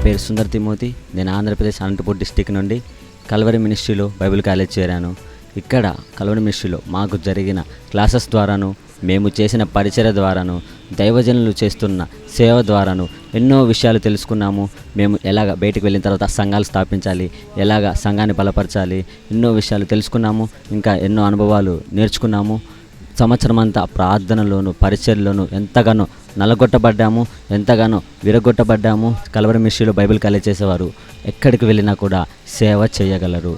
పేరు సుందర్ తిమోతి. నేను ఆంధ్రప్రదేశ్ అనంతపూర్ డిస్టిక్ నుండి కల్వరి మినిస్ట్రీలో బైబిల్ కాలేజ్ చేరాను. ఇక్కడ కల్వరి మినిస్ట్రీలో మాకు జరిగిన క్లాసెస్ ద్వారాను, మేము చేసిన పరిచర్య ద్వారాను, దైవజనులు చేస్తున్న సేవ ద్వారాను ఎన్నో విషయాలు తెలుసుకున్నాము. మేము ఎలాగ బయటికి వెళ్ళిన తర్వాత సంఘాలు స్థాపించాలి, ఎలాగ సంఘాన్ని బలపరచాలి, ఎన్నో విషయాలు తెలుసుకున్నాము. ఇంకా ఎన్నో అనుభవాలు నేర్చుకున్నాము. సంవత్సరం అంతా ప్రార్థనలోను, పరిచర్యలోను ఎంతగానో నలగొట్టబడ్డాము, ఎంతగానో విరగొట్టబడ్డాము. కల్వరి మినిస్ట్రీలో బైబిల్ కాలేజ్ చేసేవారు ఎక్కడికి వెళ్ళినా కూడా సేవ చేయగలరు.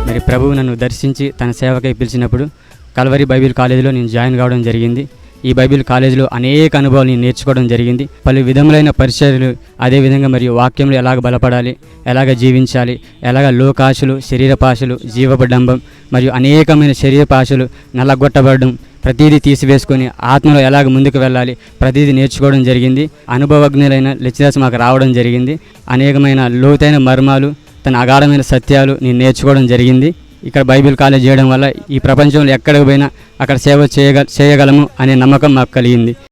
మరి ప్రభువు నన్ను దర్శించి తన సేవకై పిలిచినప్పుడు కల్వరి బైబిల్ కాలేజీలో నేను జాయిన్ కావడం జరిగింది. ఈ బైబిల్ కాలేజీలో అనేక అనుభవాలు నేను నేర్చుకోవడం జరిగింది. పలు విధములైన పరిచర్యలు, అదేవిధంగా మరియు వాక్యంలో ఎలాగ బలపడాలి, ఎలాగ జీవించాలి, ఎలాగ లోకాశలు, శరీరపాశలు, జీవపడంబం మరియు అనేకమైన శరీరపాశలు నల్లగొట్టబడడం, ప్రతిదీ తీసివేసుకొని ఆత్మలో ఎలాగ ముందుకు వెళ్ళాలి, ప్రతిదీ నేర్చుకోవడం జరిగింది. అనుభవజ్ఞులైన లెక్చరర్స్ మాకు రావడం జరిగింది. అనేకమైన లోతైన మర్మాలు, తన అగాఢమైన సత్యాలు నేను నేర్చుకోవడం జరిగింది. ఇక్కడ బైబిల్ కాలేజ్ చేయడం వల్ల ఈ ప్రపంచంలో ఎక్కడికి పోయినా అక్కడ సేవ చేయగలము అనే నమ్మకం మాకు కలిగింది.